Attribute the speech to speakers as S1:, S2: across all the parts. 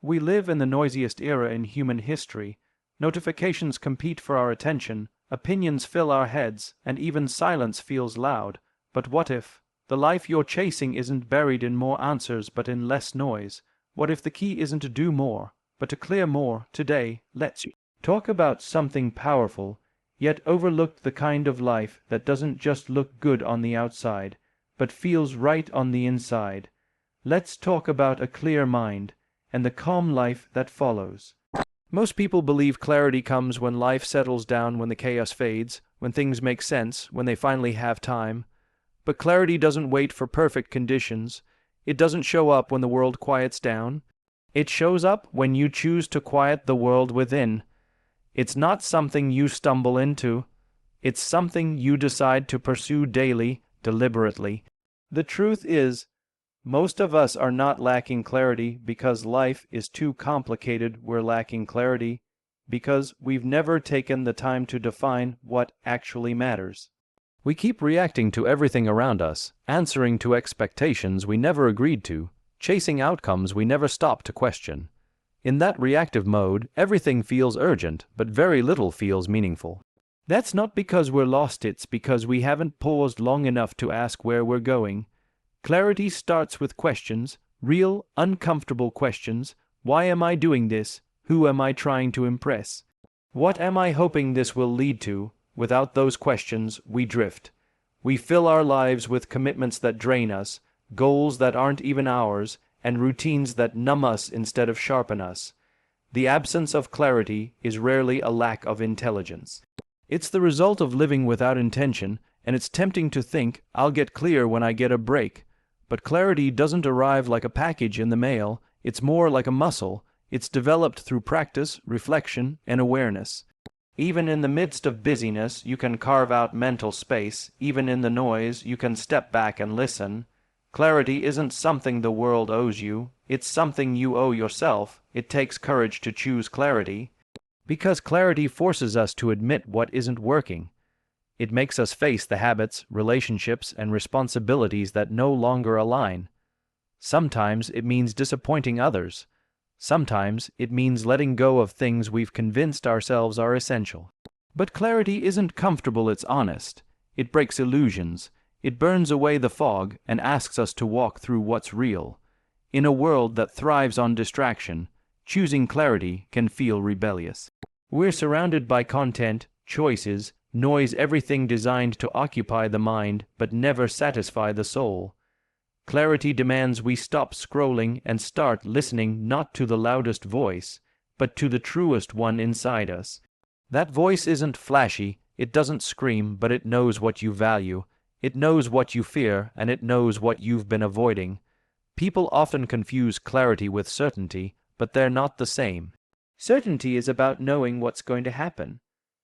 S1: We live in the noisiest era in human history. Notifications compete for our attention, opinions fill our heads, and even silence feels loud. But what if the life you're chasing isn't buried in more answers but in less noise? What if the key isn't to do more, but to clear more today? Let's talk about something powerful, yet overlooked, the kind of life that doesn't just look good on the outside, but feels right on the inside. Let's talk about a clear mind and the calm life that follows. Most people believe clarity comes when life settles down, when the chaos fades, when things make sense, when they finally have time. But clarity doesn't wait for perfect conditions. It doesn't show up when the world quiets down. It shows up when you choose to quiet the world within. It's not something you stumble into. It's something you decide to pursue daily, deliberately. The truth is, most of us are not lacking clarity because life is too complicated. We're lacking clarity because we've never taken the time to define what actually matters. We keep reacting to everything around us, answering to expectations we never agreed to, chasing outcomes we never stopped to question. In that reactive mode, everything feels urgent, but very little feels meaningful. That's not because we're lost, it's because we haven't paused long enough to ask where we're going. Clarity starts with questions, real, uncomfortable questions. Why am I doing this? Who am I trying to impress? What am I hoping this will lead to? Without those questions, we drift. We fill our lives with commitments that drain us, goals that aren't even ours, and routines that numb us instead of sharpen us. The absence of clarity is rarely a lack of intelligence. It's the result of living without intention, and it's tempting to think, I'll get clear when I get a break. But clarity doesn't arrive like a package in the mail. It's more like a muscle. It's developed through practice, reflection, and awareness. Even in the midst of busyness, you can carve out mental space. Even in the noise, you can step back and listen. Clarity isn't something the world owes you. It's something you owe yourself. It takes courage to choose clarity, because clarity forces us to admit what isn't working. It makes us face the habits, relationships, and responsibilities that no longer align. Sometimes it means disappointing others. Sometimes it means letting go of things we've convinced ourselves are essential. But clarity isn't comfortable, it's honest. It breaks illusions. It burns away the fog and asks us to walk through what's real. In a world that thrives on distraction, choosing clarity can feel rebellious. We're surrounded by content, choices, noise, everything designed to occupy the mind but never satisfy the soul. Clarity demands we stop scrolling and start listening, not to the loudest voice, but to the truest one inside us. That voice isn't flashy, it doesn't scream, but it knows what you value, it knows what you fear, and it knows what you've been avoiding. People often confuse clarity with certainty, but they're not the same. Certainty is about knowing what's going to happen.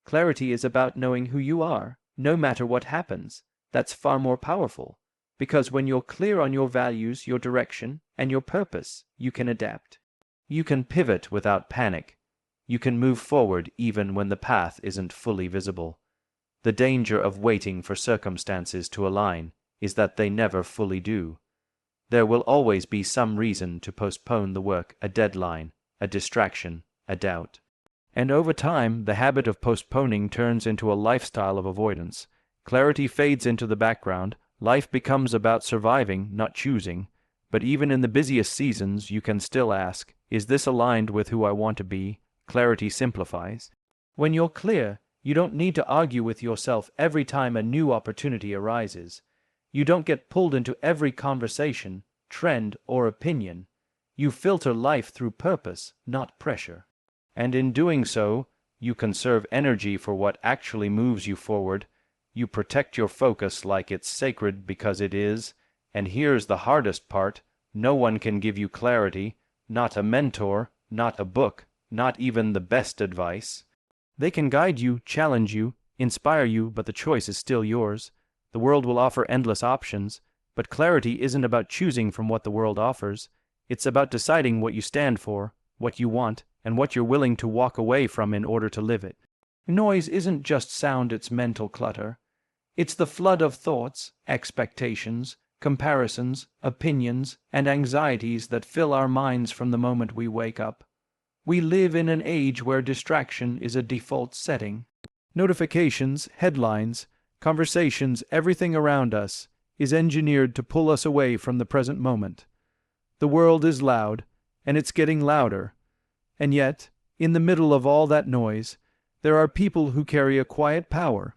S1: Clarity is about knowing who you are, no matter what happens. That's far more powerful. Because when you're clear on your values, your direction, and your purpose, you can adapt. You can pivot without panic. You can move forward even when the path isn't fully visible. The danger of waiting for circumstances to align is that they never fully do. There will always be some reason to postpone the work, a deadline, a distraction, a doubt. And over time, the habit of postponing turns into a lifestyle of avoidance. Clarity fades into the background. Life becomes about surviving, not choosing. But even in the busiest seasons, you can still ask, is this aligned with who I want to be? Clarity simplifies. When you're clear, you don't need to argue with yourself every time a new opportunity arises. You don't get pulled into every conversation, trend, or opinion. You filter life through purpose, not pressure. And in doing so, you conserve energy for what actually moves you forward. You protect your focus like it's sacred because it is. And here's the hardest part. No one can give you clarity, not a mentor, not a book, not even the best advice. They can guide you, challenge you, inspire you, but the choice is still yours. The world will offer endless options, but clarity isn't about choosing from what the world offers. It's about deciding what you stand for, what you want, and what you're willing to walk away from in order to live it. Noise isn't just sound, it's mental clutter. It's the flood of thoughts, expectations, comparisons, opinions, and anxieties that fill our minds from the moment we wake up. We live in an age where distraction is a default setting. Notifications, headlines, conversations, everything around us is engineered to pull us away from the present moment. The world is loud, and it's getting louder. And yet, in the middle of all that noise, there are people who carry a quiet power,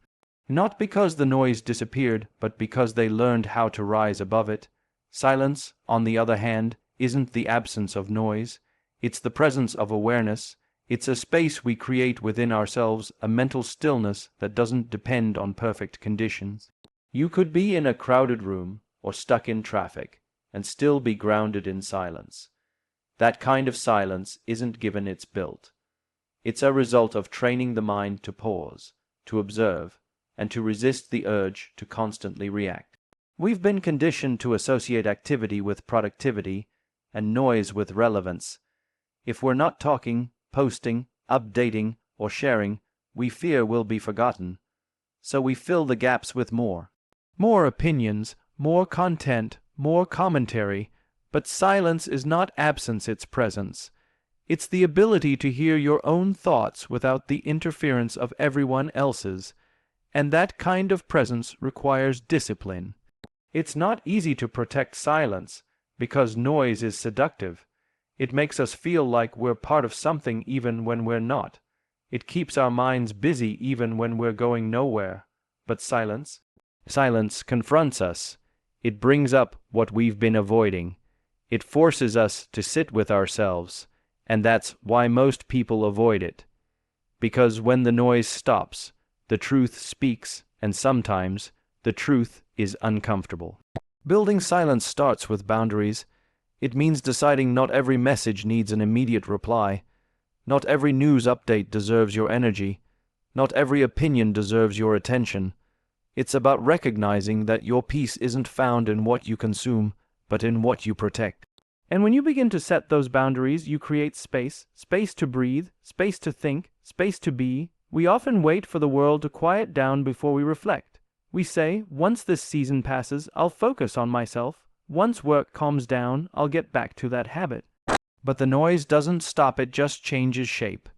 S1: not because the noise disappeared, but because they learned how to rise above it. Silence, on the other hand, isn't the absence of noise. It's the presence of awareness. It's a space we create within ourselves, a mental stillness that doesn't depend on perfect conditions. You could be in a crowded room or stuck in traffic and still be grounded in silence. That kind of silence isn't given, it's built. It's a result of training the mind to pause, to observe, and to resist the urge to constantly react. We've been conditioned to associate activity with productivity and noise with relevance. If we're not talking, posting, updating, or sharing, we fear we'll be forgotten. So we fill the gaps with more opinions, more content, more commentary. But silence is not absence, it's presence. It's the ability to hear your own thoughts without the interference of everyone else's. And that kind of presence requires discipline. It's not easy to protect silence because noise is seductive. It makes us feel like we're part of something even when we're not. It keeps our minds busy even when we're going nowhere. But silence confronts us. It brings up what we've been avoiding. It forces us to sit with ourselves, and that's why most people avoid it. Because when the noise stops, the truth speaks, and sometimes the truth is uncomfortable. Building silence starts with boundaries. It means deciding not every message needs an immediate reply. Not every news update deserves your energy. Not every opinion deserves your attention. It's about recognizing that your peace isn't found in what you consume, but in what you protect. And when you begin to set those boundaries, you create space to breathe, space to think, space to be. We often wait for the world to quiet down before we reflect. We say, once this season passes, I'll focus on myself. Once work calms down, I'll get back to that habit. But the noise doesn't stop, it just changes shape.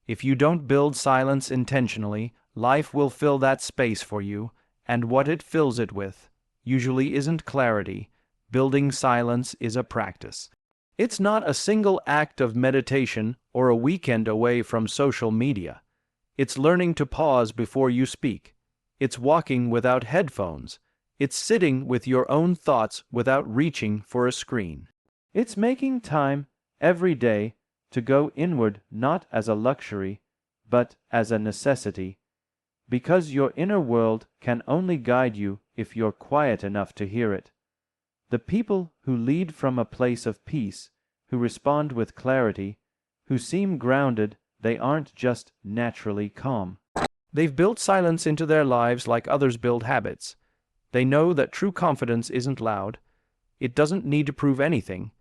S1: If you don't build silence intentionally, life will fill that space for you, and what it fills it with usually isn't clarity. Building silence is a practice. It's not a single act of meditation or a weekend away from social media. It's learning to pause before you speak. It's walking without headphones. It's sitting with your own thoughts without reaching for a screen. It's making time every day to go inward, not as a luxury, but as a necessity. Because your inner world can only guide you if you're quiet enough to hear it. The people who lead from a place of peace, who respond with clarity, who seem grounded, they aren't just naturally calm. They've built silence into their lives like others build habits. They know that true confidence isn't loud. It doesn't need to prove anything.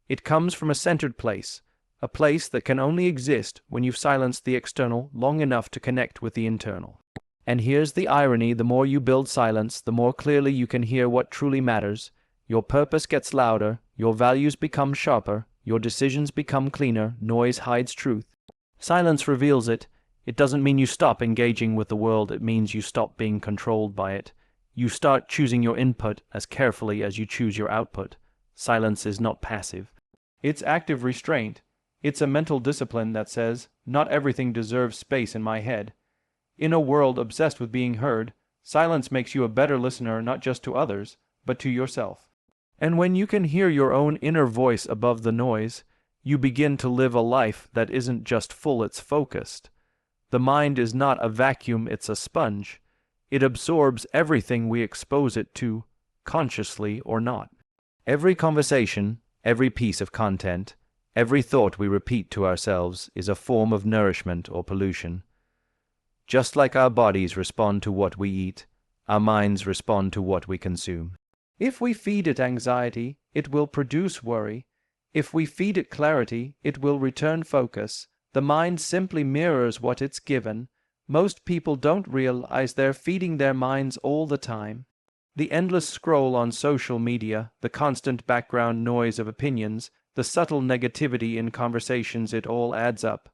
S1: It comes from a centered place, a place that can only exist when you've silenced the external long enough to connect with the internal. And here's the irony: the more you build silence, the more clearly you can hear what truly matters. Your purpose gets louder, your values become sharper, your decisions become cleaner. Noise hides truth. Silence reveals it. It doesn't mean you stop engaging with the world, it means you stop being controlled by it. You start choosing your input as carefully as you choose your output. Silence is not passive. It's active restraint. It's a mental discipline that says, not everything deserves space in my head. In a world obsessed with being heard, silence makes you a better listener not just to others, but to yourself. And when you can hear your own inner voice above the noise, you begin to live a life that isn't just full, it's focused. The mind is not a vacuum, it's a sponge. It absorbs everything we expose it to, consciously or not. Every conversation, every piece of content, every thought we repeat to ourselves is a form of nourishment or pollution. Just like our bodies respond to what we eat, our minds respond to what we consume. If we feed it anxiety, it will produce worry. If we feed it clarity, it will return focus. The mind simply mirrors what it's given. Most people don't realize they're feeding their minds all the time. The endless scroll on social media, the constant background noise of opinions, the subtle negativity in conversations, it all adds up.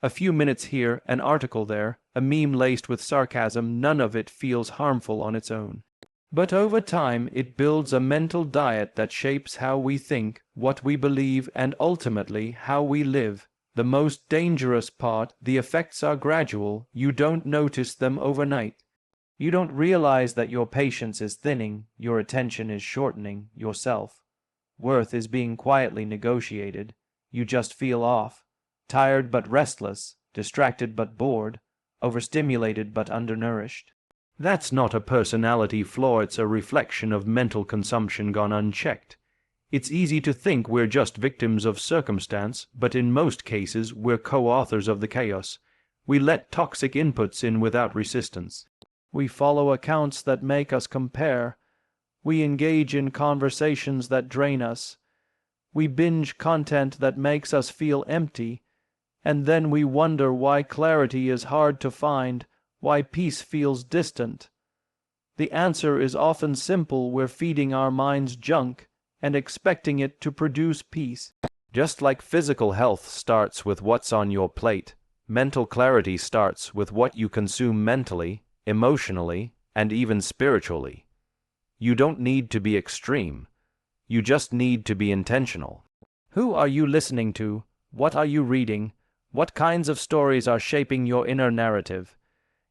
S1: A few minutes here, an article there, a meme laced with sarcasm, none of it feels harmful on its own. But over time, it builds a mental diet that shapes how we think, what we believe, and ultimately how we live. The most dangerous part, the effects are gradual. You don't notice them overnight. You don't realize that your patience is thinning, your attention is shortening, your self-worth is being quietly negotiated. You just feel off, tired but restless, distracted but bored, overstimulated but undernourished. That's not a personality flaw, it's a reflection of mental consumption gone unchecked. It's easy to think we're just victims of circumstance, but in most cases we're co-authors of the chaos. We let toxic inputs in without resistance. We follow accounts that make us compare. We engage in conversations that drain us. We binge content that makes us feel empty. And then we wonder why clarity is hard to find, why peace feels distant. The answer is often simple: we're feeding our minds junk and expecting it to produce peace. Just like physical health starts with what's on your plate, mental clarity starts with what you consume mentally, emotionally, and even spiritually. You don't need to be extreme. You just need to be intentional. Who are you listening to? What are you reading? What kinds of stories are shaping your inner narrative?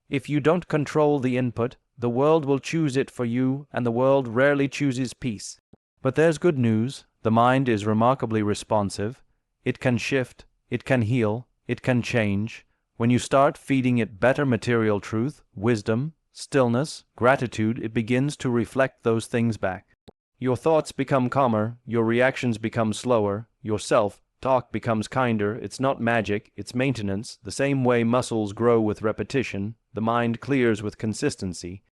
S1: If you don't control the input, the world will choose it for you, and the world rarely chooses peace. But there's good news. The mind is remarkably responsive. It can shift, it can heal, it can change. When you start feeding it better material truth, wisdom, stillness, gratitude, it begins to reflect those things back. Your thoughts become calmer, your reactions become slower, your self-talk becomes kinder. It's not magic, it's maintenance. The same way muscles grow with repetition, the mind clears with consistency.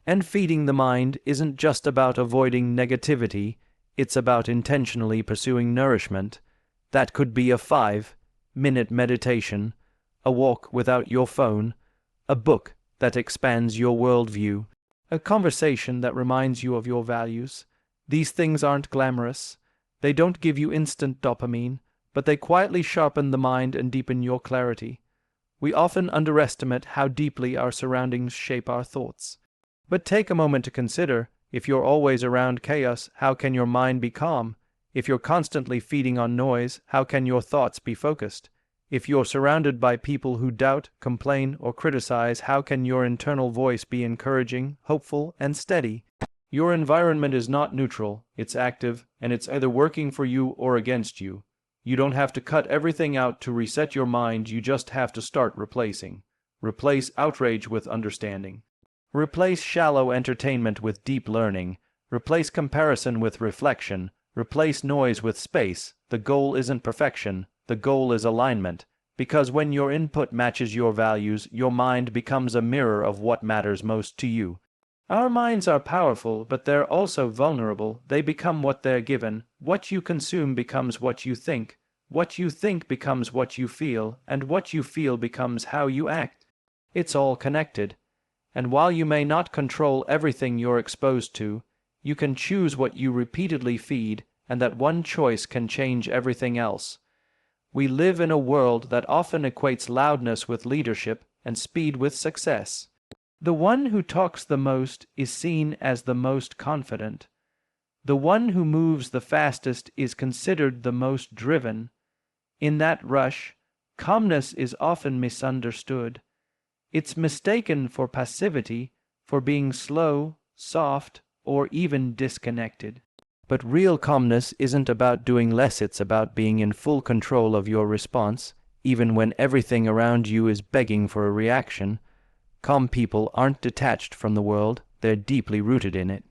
S1: And feeding the mind isn't just about avoiding negativity, it's about intentionally pursuing nourishment. That could be a 5-minute meditation, a walk without your phone, a book that expands your worldview, a conversation that reminds you of your values. These things aren't glamorous. They don't give you instant dopamine, but they quietly sharpen the mind and deepen your clarity. We often underestimate how deeply our surroundings shape our thoughts. But take a moment to consider, if you're always around chaos, how can your mind be calm? If you're constantly feeding on noise, how can your thoughts be focused? If you're surrounded by people who doubt, complain, or criticize, how can your internal voice be encouraging, hopeful, and steady? Your environment is not neutral, it's active, and it's either working for you or against you. You don't have to cut everything out to reset your mind, you just have to start replacing. Replace outrage with understanding. Replace shallow entertainment with deep learning. Replace comparison with reflection. Replace noise with space. The goal isn't perfection, the goal is alignment. Because when your input matches your values, your mind becomes a mirror of what matters most to you. Our minds are powerful, but they're also vulnerable. They become what they're given. What you consume becomes what you think. What you think becomes what you feel, and what you feel becomes how you act. It's all connected. And while you may not control everything you're exposed to, you can choose what you repeatedly feed, and that one choice can change everything else. We live in a world that often equates loudness with leadership and speed with success. The one who talks the most is seen as the most confident. The one who moves the fastest is considered the most driven. In that rush, calmness is often misunderstood. It's mistaken for passivity, for being slow, soft, or even disconnected. But real calmness isn't about doing less, it's about being in full control of your response, even when everything around you is begging for a reaction. Calm people aren't detached from the world, they're deeply rooted in it.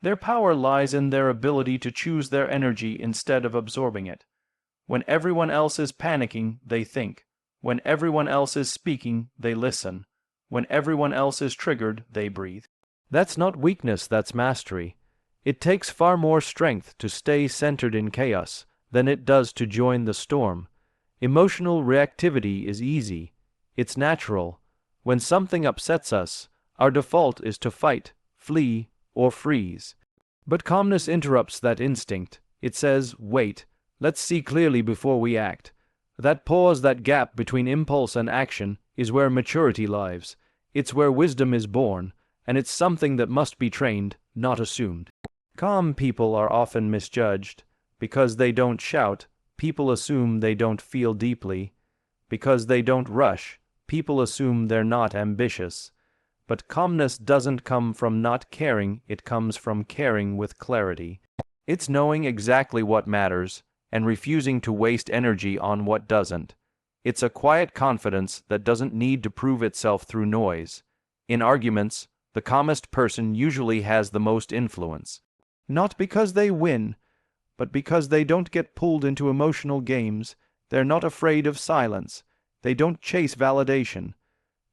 S1: Their power lies in their ability to choose their energy instead of absorbing it. When everyone else is panicking, they think. When everyone else is speaking, they listen. When everyone else is triggered, they breathe. That's not weakness, that's mastery. It takes far more strength to stay centered in chaos than it does to join the storm. Emotional reactivity is easy. It's natural. When something upsets us, our default is to fight, flee, or freeze. But calmness interrupts that instinct. It says, wait, let's see clearly before we act. That pause, that gap between impulse and action, is where maturity lives. It's where wisdom is born, and it's something that must be trained, not assumed. Calm people are often misjudged. Because they don't shout, people assume they don't feel deeply. Because they don't rush, people assume they're not ambitious. But calmness doesn't come from not caring, it comes from caring with clarity. It's knowing exactly what matters and refusing to waste energy on what doesn't. It's a quiet confidence that doesn't need to prove itself through noise. In arguments, the calmest person usually has the most influence. Not because they win, but because they don't get pulled into emotional games. They're not afraid of silence. They don't chase validation.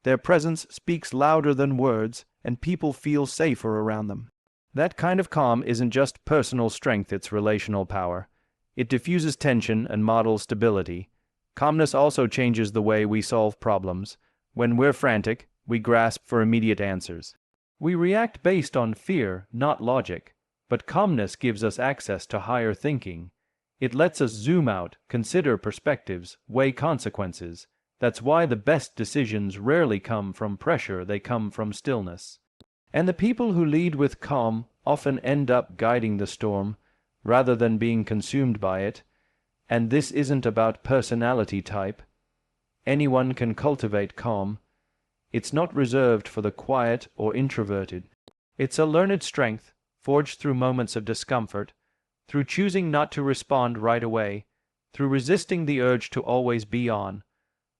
S1: Their presence speaks louder than words, and people feel safer around them. That kind of calm isn't just personal strength, it's relational power. It diffuses tension and models stability. Calmness also changes the way we solve problems. When we're frantic, we grasp for immediate answers. We react based on fear, not logic. But calmness gives us access to higher thinking. It lets us zoom out, consider perspectives, weigh consequences. That's why the best decisions rarely come from pressure, they come from stillness. And the people who lead with calm often end up guiding the storm, rather than being consumed by it. And this isn't about personality type. Anyone can cultivate calm. It's not reserved for the quiet or introverted. It's a learned strength, forged through moments of discomfort, through choosing not to respond right away, through resisting the urge to always be on,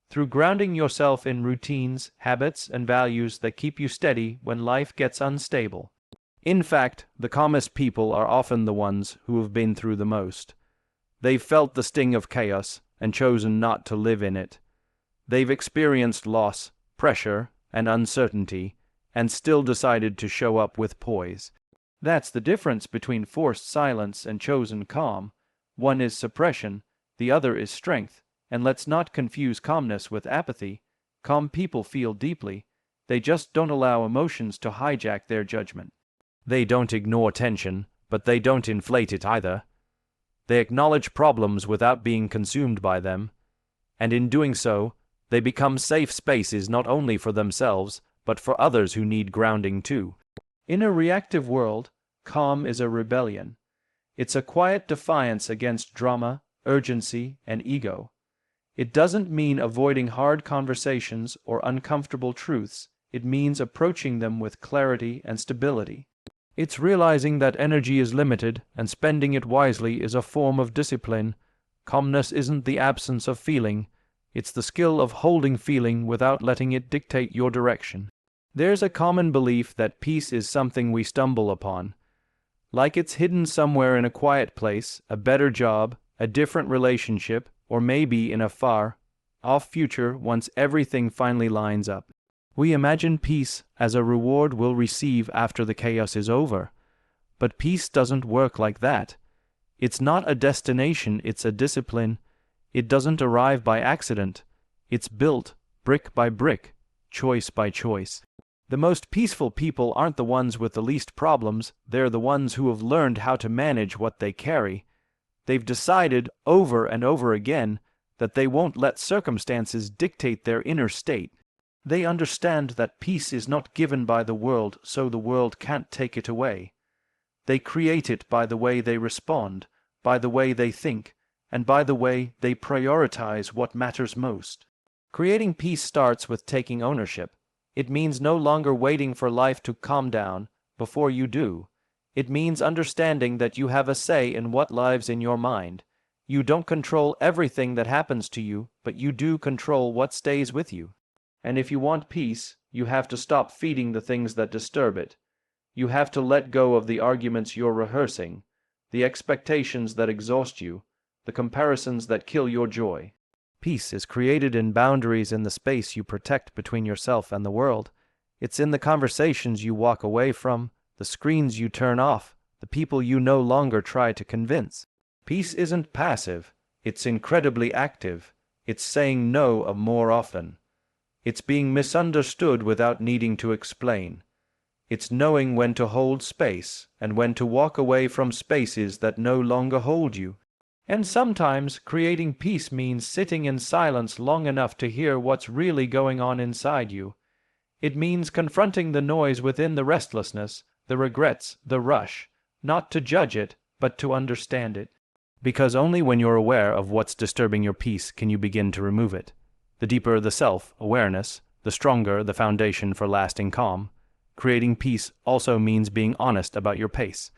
S1: through grounding yourself in routines, habits, and values that keep you steady when life gets unstable. In fact, the calmest people are often the ones who have been through the most. They've felt the sting of chaos and chosen not to live in it. They've experienced loss, pressure, and uncertainty, and still decided to show up with poise. That's the difference between forced silence and chosen calm. One is suppression, the other is strength. And let's not confuse calmness with apathy. Calm people feel deeply. They just don't allow emotions to hijack their judgment. They don't ignore tension, but they don't inflate it either. They acknowledge problems without being consumed by them. And in doing so, they become safe spaces not only for themselves, but for others who need grounding too. In a reactive world, calm is a rebellion. It's a quiet defiance against drama, urgency, and ego. It doesn't mean avoiding hard conversations or uncomfortable truths. It means approaching them with clarity and stability. It's realizing that energy is limited and spending it wisely is a form of discipline. Calmness isn't the absence of feeling. It's the skill of holding feeling without letting it dictate your direction. There's a common belief that peace is something we stumble upon. Like it's hidden somewhere in a quiet place, a better job, a different relationship, or maybe in a far-off future once everything finally lines up. We imagine peace as a reward we'll receive after the chaos is over. But peace doesn't work like that. It's not a destination, it's a discipline. It doesn't arrive by accident. It's built, brick by brick, choice by choice. The most peaceful people aren't the ones with the least problems, they're the ones who have learned how to manage what they carry. They've decided over and over again that they won't let circumstances dictate their inner state. They understand that peace is not given by the world, so the world can't take it away. They create it by the way they respond, by the way they think, and by the way they prioritize what matters most. Creating peace starts with taking ownership. It means no longer waiting for life to calm down before you do. It means understanding that you have a say in what lives in your mind. You don't control everything that happens to you, but you do control what stays with you. And if you want peace, you have to stop feeding the things that disturb it. You have to let go of the arguments you're rehearsing, the expectations that exhaust you, the comparisons that kill your joy. Peace is created in boundaries in the space you protect between yourself and the world. It's in the conversations you walk away from, the screens you turn off, the people you no longer try to convince. Peace isn't passive, it's incredibly active. It's saying no more often. It's being misunderstood without needing to explain. It's knowing when to hold space and when to walk away from spaces that no longer hold you. And sometimes creating peace means sitting in silence long enough to hear what's really going on inside you. It means confronting the noise within, the restlessness, the regrets, the rush, not to judge it, but to understand it. Because only when you're aware of what's disturbing your peace can you begin to remove it. The deeper the self-awareness, the stronger the foundation for lasting calm. Creating peace also means being honest about your pace.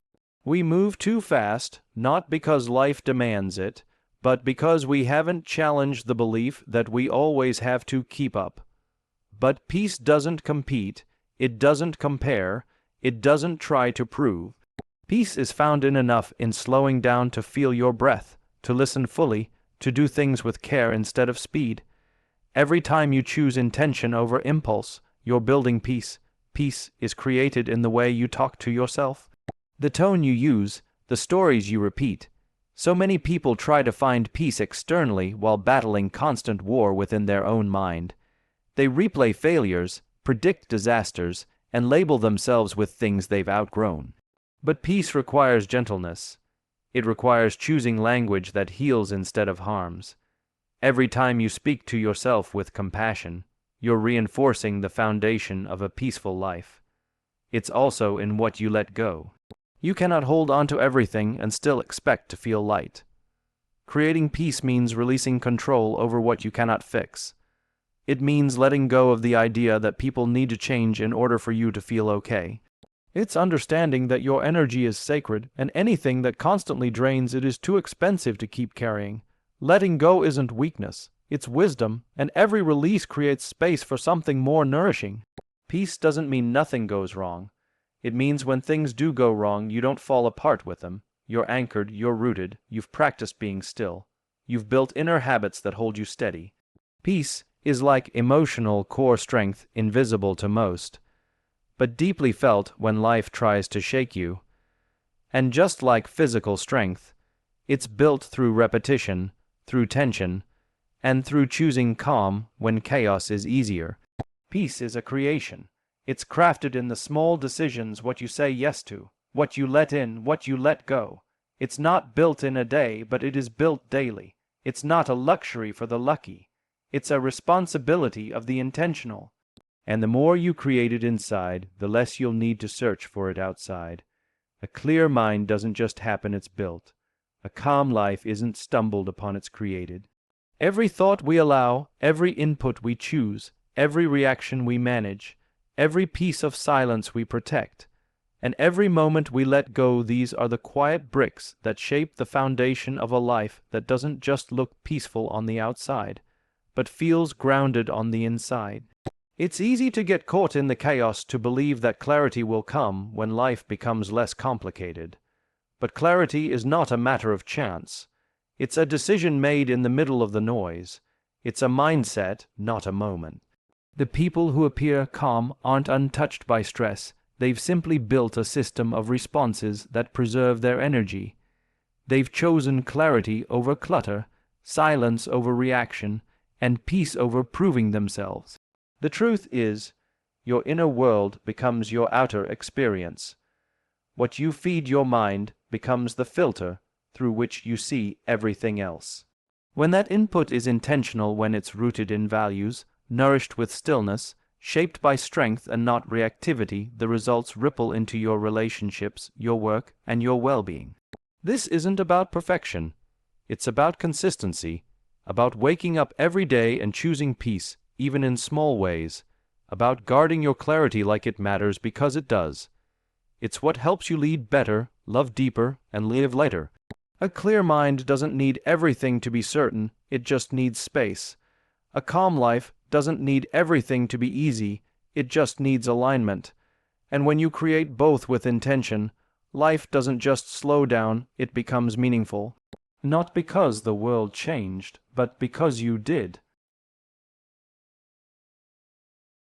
S1: We move too fast, not because life demands it, but because we haven't challenged the belief that we always have to keep up. But peace doesn't compete, it doesn't compare, it doesn't try to prove. Peace is found in slowing down to feel your breath, to listen fully, to do things with care instead of speed. Every time you choose intention over impulse, you're building peace. Peace is created in the way you talk to yourself, the tone you use, the stories you repeat. So many people try to find peace externally while battling constant war within their own mind. They replay failures, predict disasters, and label themselves with things they've outgrown. But peace requires gentleness. It requires choosing language that heals instead of harms. Every time you speak to yourself with compassion, you're reinforcing the foundation of a peaceful life. It's also in what you let go. You cannot hold on to everything and still expect to feel light. Creating peace means releasing control over what you cannot fix. It means letting go of the idea that people need to change in order for you to feel okay. It's understanding that your energy is sacred, and anything that constantly drains it is too expensive to keep carrying. Letting go isn't weakness, it's wisdom, and every release creates space for something more nourishing. Peace doesn't mean nothing goes wrong. It means when things do go wrong, you don't fall apart with them. You're anchored, you're rooted, you've practiced being still. You've built inner habits that hold you steady. Peace is like emotional core strength, invisible to most, but deeply felt when life tries to shake you. And just like physical strength, it's built through repetition, through tension, and through choosing calm when chaos is easier. Peace is a creation. It's crafted in the small decisions, what you say yes to, what you let in, what you let go. It's not built in a day, but it is built daily. It's not a luxury for the lucky. It's a responsibility of the intentional. And the more you create it inside, the less you'll need to search for it outside. A clear mind doesn't just happen, it's built. A calm life isn't stumbled upon, it's created. Every thought we allow, every input we choose, every reaction we manage, every piece of silence we protect, and every moment we let go, these are the quiet bricks that shape the foundation of a life that doesn't just look peaceful on the outside, but feels grounded on the inside. It's easy to get caught in the chaos, to believe that clarity will come when life becomes less complicated. But clarity is not a matter of chance. It's a decision made in the middle of the noise. It's a mindset, not a moment. The people who appear calm aren't untouched by stress. They've simply built a system of responses that preserve their energy. They've chosen clarity over clutter, silence over reaction, and peace over proving themselves. The truth is, your inner world becomes your outer experience. What you feed your mind becomes the filter through which you see everything else. When that input is intentional, when it's rooted in values, nourished with stillness, shaped by strength and not reactivity, the results ripple into your relationships, your work, and your well-being. This isn't about perfection. It's about consistency, about waking up every day and choosing peace, even in small ways, about guarding your clarity like it matters, because it does. It's what helps you lead better, love deeper, and live lighter. A clear mind doesn't need everything to be certain, it just needs space. A calm life doesn't need everything to be easy, it just needs alignment. And when you create both with intention, life doesn't just slow down, it becomes meaningful. Not because the world changed, but because you did.